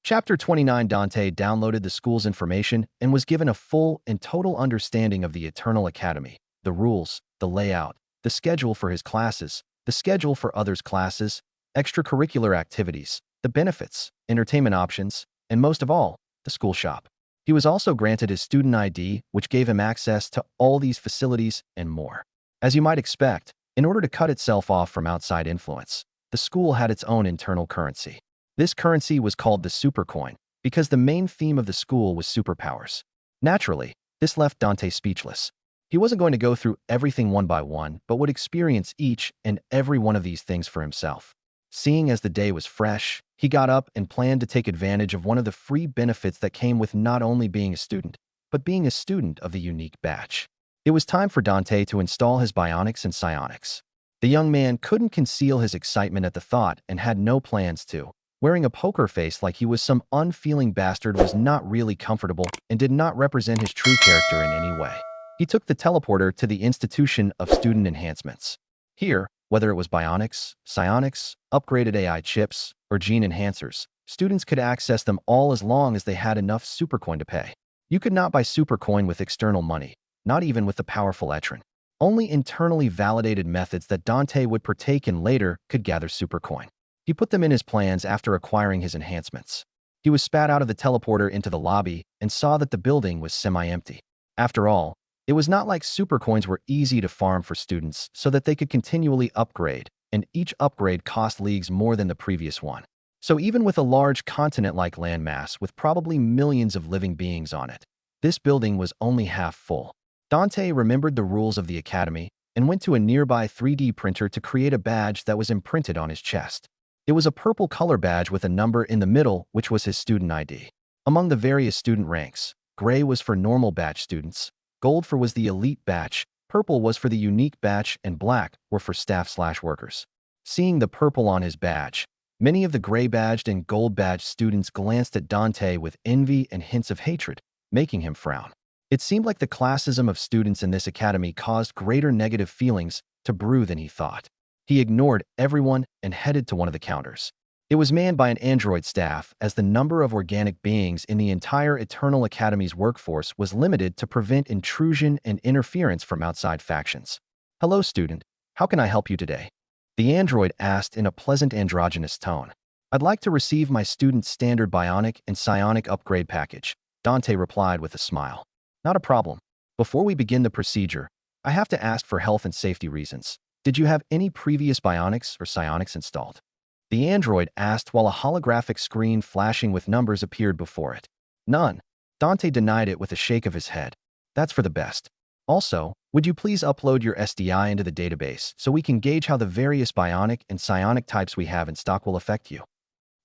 Chapter 29. Dante downloaded the school's information and was given a full and total understanding of the Eternal Academy, the rules, the layout, the schedule for his classes, the schedule for others' classes, extracurricular activities, the benefits, entertainment options, and most of all, the school shop. He was also granted his student ID, which gave him access to all these facilities and more. As you might expect, in order to cut itself off from outside influence, the school had its own internal currency. This currency was called the supercoin because the main theme of the school was superpowers. Naturally, this left Dante speechless. He wasn't going to go through everything one by one, but would experience each and every one of these things for himself. Seeing as the day was fresh, he got up and planned to take advantage of one of the free benefits that came with not only being a student, but being a student of the unique batch. It was time for Dante to install his bionics and psionics. The young man couldn't conceal his excitement at the thought and had no plans to. Wearing a poker face like he was some unfeeling bastard was not really comfortable and did not represent his true character in any way. He took the teleporter to the Institution of Student Enhancements. Here, whether it was bionics, psionics, upgraded AI chips, or gene enhancers, students could access them all as long as they had enough supercoin to pay. You could not buy supercoin with external money, not even with the powerful Etron. Only internally validated methods that Dante would partake in later could gather supercoin. He put them in his plans after acquiring his enhancements. He was spat out of the teleporter into the lobby and saw that the building was semi-empty. After all, it was not like supercoins were easy to farm for students so that they could continually upgrade, and each upgrade cost leagues more than the previous one. So even with a large continent-like landmass with probably millions of living beings on it, this building was only half full. Dante remembered the rules of the academy and went to a nearby 3D printer to create a badge that was imprinted on his chest. It was a purple color badge with a number in the middle, which was his student ID. Among the various student ranks, gray was for normal batch students, gold was the elite batch, purple was for the unique batch, and black were for staff/workers. Seeing the purple on his badge, many of the gray badged and gold badged students glanced at Dante with envy and hints of hatred, making him frown. It seemed like the classism of students in this academy caused greater negative feelings to brew than he thought. He ignored everyone and headed to one of the counters. It was manned by an android staff, as the number of organic beings in the entire Eternal Academy's workforce was limited to prevent intrusion and interference from outside factions. "Hello, student. How can I help you today?" The android asked in a pleasant androgynous tone. "I'd like to receive my student's standard bionic and psionic upgrade package," Dante replied with a smile. "Not a problem. Before we begin the procedure, I have to ask for health and safety reasons. Did you have any previous bionics or psionics installed?" The android asked while a holographic screen flashing with numbers appeared before it. "None." Dante denied it with a shake of his head. "That's for the best. Also, would you please upload your SDI into the database so we can gauge how the various bionic and psionic types we have in stock will affect you?"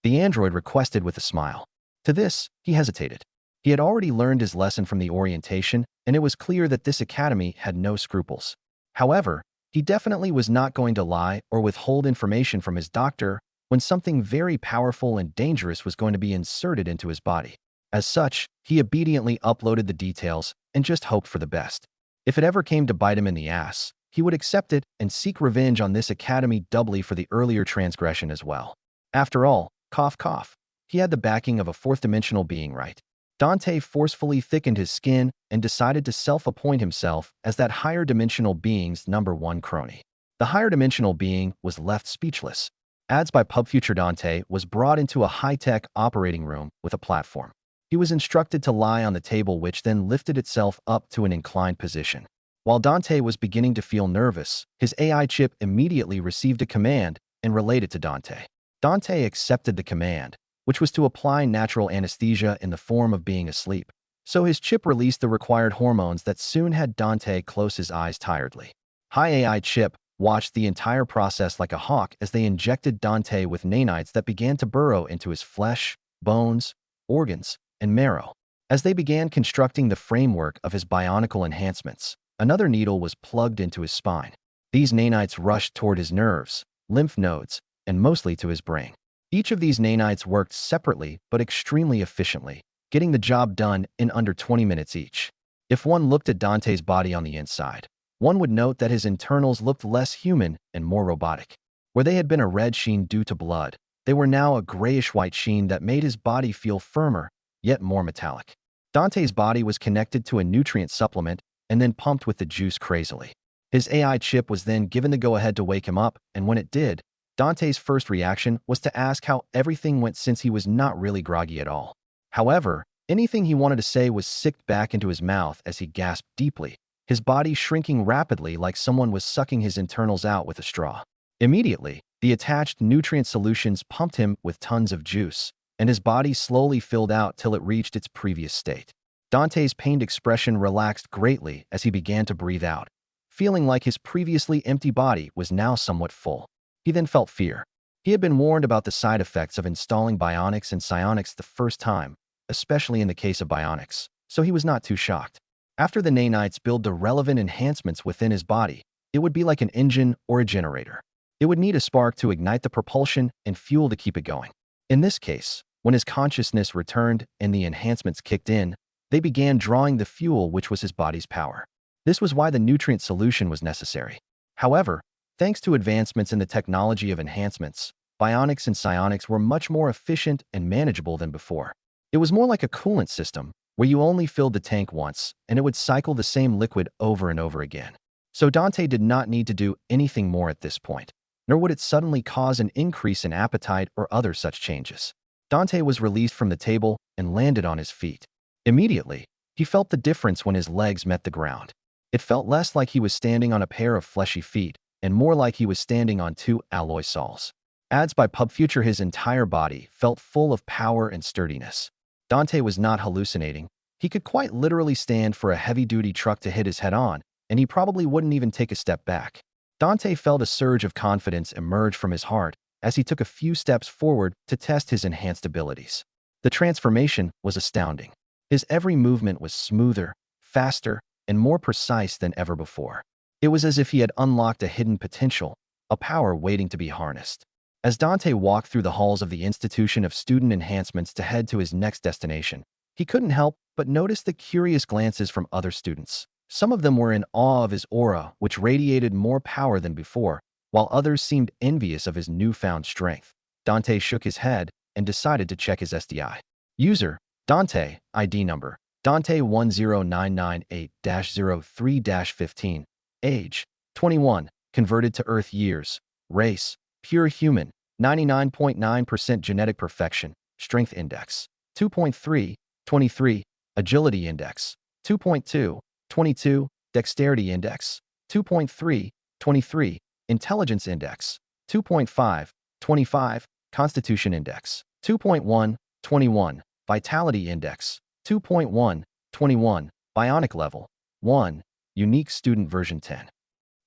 The android requested with a smile. To this, he hesitated. He had already learned his lesson from the orientation, and it was clear that this academy had no scruples. However, he definitely was not going to lie or withhold information from his doctor when something very powerful and dangerous was going to be inserted into his body. As such, he obediently uploaded the details and just hoped for the best. If it ever came to bite him in the ass, he would accept it and seek revenge on this academy doubly for the earlier transgression as well. After all, cough cough, he had the backing of a fourth-dimensional being, right? Dante forcefully thickened his skin and decided to self-appoint himself as that higher-dimensional being's #1 crony. The higher-dimensional being was left speechless. Ads by PubFuture. Dante was brought into a high-tech operating room with a platform. He was instructed to lie on the table, which then lifted itself up to an inclined position. While Dante was beginning to feel nervous, his AI chip immediately received a command and relayed it to Dante. Dante accepted the command, which was to apply natural anesthesia in the form of being asleep. So his chip released the required hormones that soon had Dante close his eyes tiredly. High AI chip watched the entire process like a hawk as they injected Dante with nanites that began to burrow into his flesh, bones, organs, and marrow. As they began constructing the framework of his bionical enhancements, another needle was plugged into his spine. These nanites rushed toward his nerves, lymph nodes, and mostly to his brain. Each of these nanites worked separately but extremely efficiently, getting the job done in under 20 minutes each. If one looked at Dante's body on the inside, one would note that his internals looked less human and more robotic. Where they had been a red sheen due to blood, They were now a grayish-white sheen that made his body feel firmer, yet more metallic. Dante's body was connected to a nutrient supplement and then pumped with the juice crazily. His AI chip was then given the go-ahead to wake him up, and when it did, Dante's first reaction was to ask how everything went since he was not really groggy at all. However, anything he wanted to say was sicked back into his mouth as he gasped deeply, his body shrinking rapidly like someone was sucking his internals out with a straw. Immediately, the attached nutrient solutions pumped him with tons of juice, and his body slowly filled out till it reached its previous state. Dante's pained expression relaxed greatly as he began to breathe out, feeling like his previously empty body was now somewhat full. He then felt fear. He had been warned about the side effects of installing bionics and psionics the first time, especially in the case of bionics, so he was not too shocked. After the nanites build the relevant enhancements within his body, it would be like an engine or a generator. It would need a spark to ignite the propulsion and fuel to keep it going. In this case, when his consciousness returned and the enhancements kicked in, they began drawing the fuel which was his body's power. This was why the nutrient solution was necessary. However, thanks to advancements in the technology of enhancements, bionics and psionics were much more efficient and manageable than before. It was more like a coolant system, where you only filled the tank once, and it would cycle the same liquid over and over again. So Dante did not need to do anything more at this point, nor would it suddenly cause an increase in appetite or other such changes. Dante was released from the table and landed on his feet. Immediately, he felt the difference when his legs met the ground. It felt less like he was standing on a pair of fleshy feet, and more like he was standing on two alloy soles. Adds by Pub Future, his entire body felt full of power and sturdiness. Dante was not hallucinating. He could quite literally stand for a heavy-duty truck to hit his head on, and he probably wouldn't even take a step back. Dante felt a surge of confidence emerge from his heart as he took a few steps forward to test his enhanced abilities. The transformation was astounding. His every movement was smoother, faster, and more precise than ever before. It was as if he had unlocked a hidden potential, a power waiting to be harnessed. As Dante walked through the halls of the Institution of Student Enhancements to head to his next destination, he couldn't help but notice the curious glances from other students. Some of them were in awe of his aura, which radiated more power than before, while others seemed envious of his newfound strength. Dante shook his head and decided to check his SDI. User, Dante, ID number, Dante10998-03-15, age, 21, converted to Earth years, race, pure human, 99.9% genetic perfection, strength index, 2.3, 23, agility index, 2.2, 22, dexterity index, 2.3, 23, intelligence index, 2.5, 25, constitution index, 2.1, 21, vitality index, 2.1, 21, bionic level, 1, unique student version 10.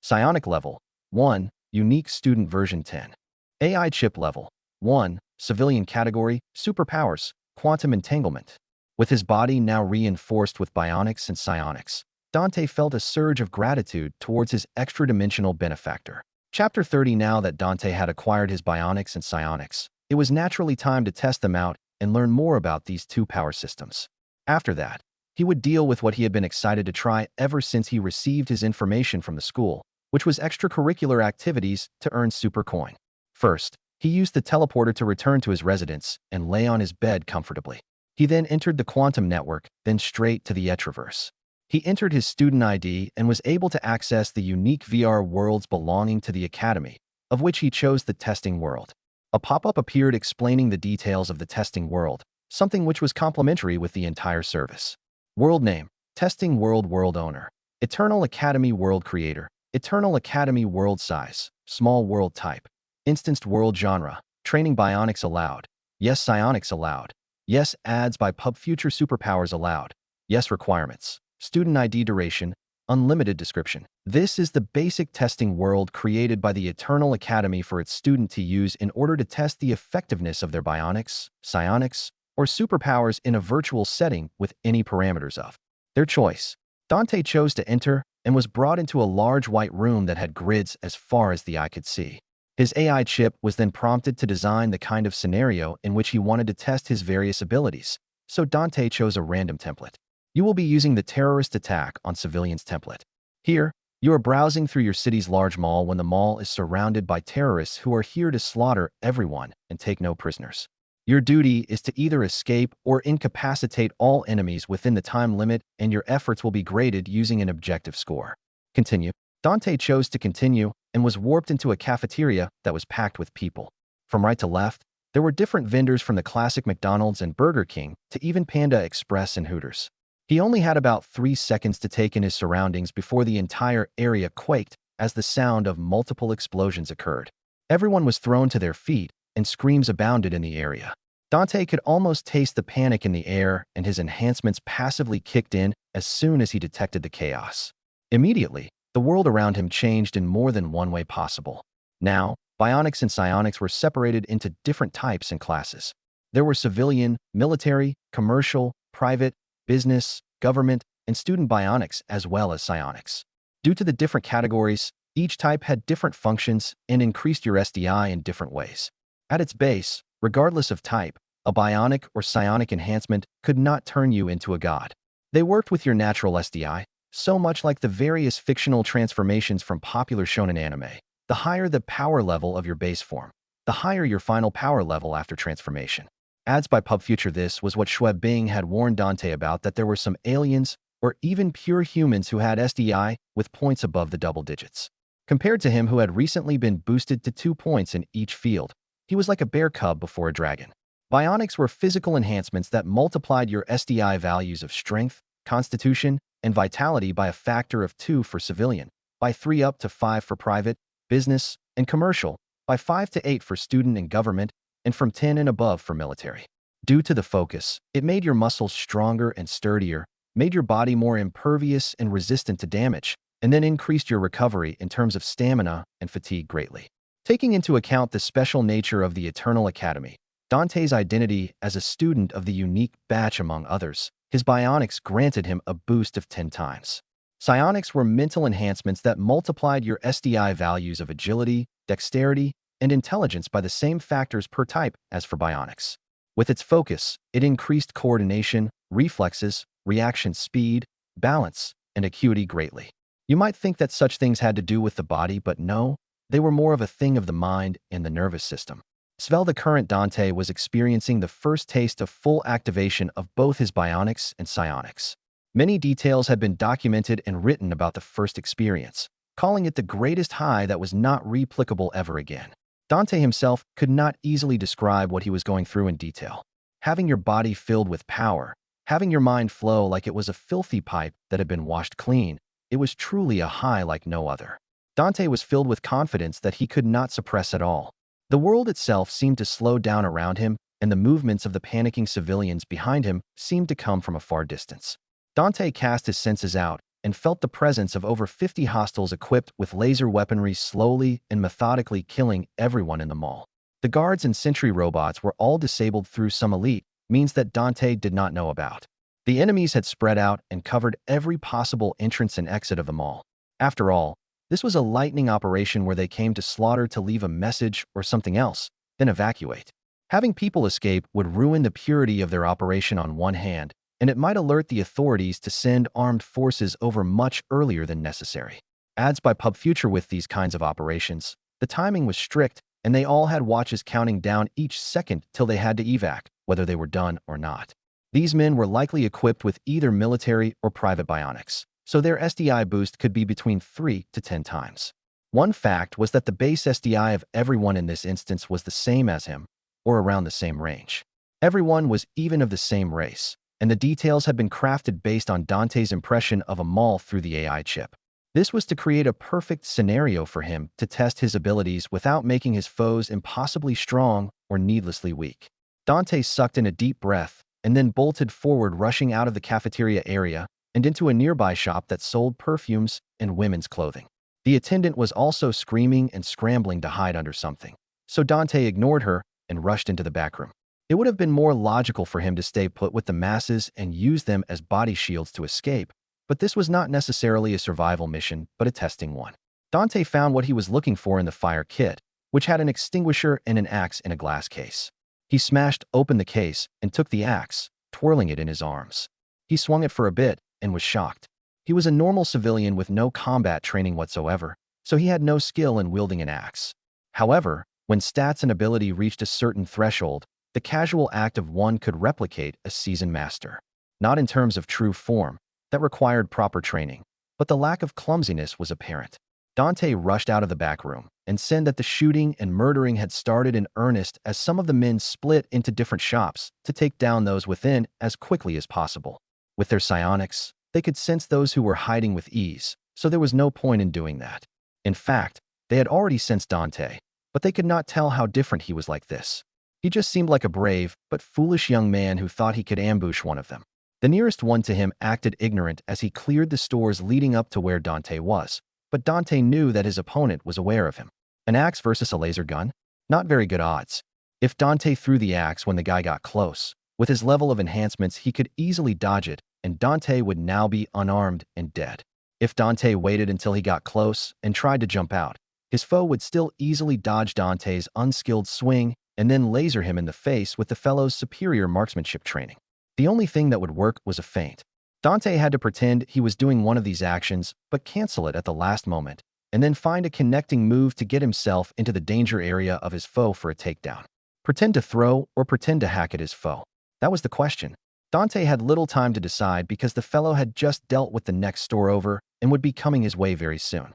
Psionic level, 1, unique student version 10. AI chip level, 1, civilian category, superpowers, quantum entanglement. With his body now reinforced with bionics and psionics, Dante felt a surge of gratitude towards his extra-dimensional benefactor. Chapter 30. Now that Dante had acquired his bionics and psionics, it was naturally time to test them out and learn more about these two power systems. After that, he would deal with what he had been excited to try ever since he received his information from the school, which was extracurricular activities to earn super coin. First, he used the teleporter to return to his residence and lay on his bed comfortably. He then entered the quantum network, then straight to the Etraverse. He entered his student ID and was able to access the unique VR worlds belonging to the Academy, of which he chose the testing world. A pop-up appeared explaining the details of the testing world, something which was complementary with the entire service. World name, Testing World. World owner, Eternal Academy. World creator, Eternal Academy. World size, small. World type, instanced. World genre, training. Bionics allowed, yes. Psionics allowed, yes. Adds by Pub Future. Superpowers allowed, yes. Requirements, student ID. Duration, unlimited. Description. This is the basic testing world created by the Eternal Academy for its student to use in order to test the effectiveness of their bionics, psionics, or superpowers in a virtual setting with any parameters of their choice. Dante chose to enter and was brought into a large white room that had grids as far as the eye could see. His AI chip was then prompted to design the kind of scenario in which he wanted to test his various abilities, so Dante chose a random template. You will be using the terrorist attack on civilians template. Here, You are browsing through your city's large mall when the mall is surrounded by terrorists who are here to slaughter everyone and take no prisoners. Your duty is to either escape or incapacitate all enemies within the time limit, and your efforts will be graded using an objective score. Continue. Dante chose to continue and was warped into a cafeteria that was packed with people. From right to left, there were different vendors from the classic McDonald's and Burger King to even Panda Express and Hooters. He only had about 3 seconds to take in his surroundings before the entire area quaked as the sound of multiple explosions occurred. Everyone was thrown to their feet, and screams abounded in the area. Dante could almost taste the panic in the air, and his enhancements passively kicked in as soon as he detected the chaos. Immediately, the world around him changed in more than one way possible. Now, bionics and psionics were separated into different types and classes. There were civilian, military, commercial, private, business, government, and student bionics as well as psionics. Due to the different categories, each type had different functions and increased your SDI in different ways. At its base, regardless of type, a bionic or psionic enhancement could not turn you into a god. They worked with your natural SDI, so much like the various fictional transformations from popular shonen anime. The higher the power level of your base form, the higher your final power level after transformation. Ads by PubFuture. This was what Schweb Bing had warned Dante about, that there were some aliens or even pure humans who had SDI with points above the double digits. Compared to him who had recently been boosted to 2 points in each field, he was like a bear cub before a dragon. Bionics were physical enhancements that multiplied your SDI values of strength, constitution, and vitality by a factor of 2 for civilian, by 3 up to 5 for private, business, and commercial, by 5 to 8 for student and government, and from 10 and above for military. Due to the focus, it made your muscles stronger and sturdier, made your body more impervious and resistant to damage, and then increased your recovery in terms of stamina and fatigue greatly. Taking into account the special nature of the Eternal Academy, Dante's identity as a student of the unique batch among others, his bionics granted him a boost of 10 times. Psionics were mental enhancements that multiplied your SDI values of agility, dexterity, and intelligence by the same factors per type as for bionics. With its focus, it increased coordination, reflexes, reaction speed, balance, and acuity greatly. You might think that such things had to do with the body, but no, they were more of a thing of the mind and the nervous system. Svel, the current Dante, was experiencing the first taste of full activation of both his bionics and psionics. Many details had been documented and written about the first experience, calling it the greatest high that was not replicable ever again. Dante himself could not easily describe what he was going through in detail. Having your body filled with power, having your mind flow like it was a filthy pipe that had been washed clean, it was truly a high like no other. Dante was filled with confidence that he could not suppress at all. The world itself seemed to slow down around him, and the movements of the panicking civilians behind him seemed to come from a far distance. Dante cast his senses out and felt the presence of over 50 hostiles equipped with laser weaponry slowly and methodically killing everyone in the mall. The guards and sentry robots were all disabled through some elite means that Dante did not know about. The enemies had spread out and covered every possible entrance and exit of the mall. After all, this was a lightning operation where they came to slaughter to leave a message or something else, then evacuate. Having people escape would ruin the purity of their operation on one hand, and it might alert the authorities to send armed forces over much earlier than necessary. Ads by PubFuture. With these kinds of operations, the timing was strict, and they all had watches counting down each second till they had to evac, whether they were done or not. These men were likely equipped with either military or private bionics, so their SDI boost could be between 3 to 10 times. One fact was that the base SDI of everyone in this instance was the same as him, or around the same range. Everyone was even of the same race, and the details had been crafted based on Dante's impression of a mall through the AI chip. This was to create a perfect scenario for him to test his abilities without making his foes impossibly strong or needlessly weak. Dante sucked in a deep breath and then bolted forward, rushing out of the cafeteria area and into a nearby shop that sold perfumes and women's clothing. The attendant was also screaming and scrambling to hide under something, so Dante ignored her and rushed into the back room. It would have been more logical for him to stay put with the masses and use them as body shields to escape, but this was not necessarily a survival mission, but a testing one. Dante found what he was looking for in the fire kit, which had an extinguisher and an axe in a glass case. He smashed open the case and took the axe, twirling it in his arms. He swung it for a bit and was shocked. He was a normal civilian with no combat training whatsoever, so he had no skill in wielding an axe. However, when stats and ability reached a certain threshold, the casual act of one could replicate a seasoned master. Not in terms of true form, that required proper training, but the lack of clumsiness was apparent. Dante rushed out of the back room and said that the shooting and murdering had started in earnest as some of the men split into different shops to take down those within as quickly as possible. With their psionics, they could sense those who were hiding with ease, so there was no point in doing that. In fact, they had already sensed Dante, but they could not tell how different he was like this. He just seemed like a brave but foolish young man who thought he could ambush one of them. The nearest one to him acted ignorant as he cleared the stores leading up to where Dante was, but Dante knew that his opponent was aware of him. An axe versus a laser gun? Not very good odds. If Dante threw the axe when the guy got close, with his level of enhancements he could easily dodge it, and Dante would now be unarmed and dead. If Dante waited until he got close and tried to jump out, his foe would still easily dodge Dante's unskilled swing and then laser him in the face with the fellow's superior marksmanship training. The only thing that would work was a feint. Dante had to pretend he was doing one of these actions, but cancel it at the last moment, and then find a connecting move to get himself into the danger area of his foe for a takedown. Pretend to throw or pretend to hack at his foe? That was the question. Dante had little time to decide because the fellow had just dealt with the next store over and would be coming his way very soon.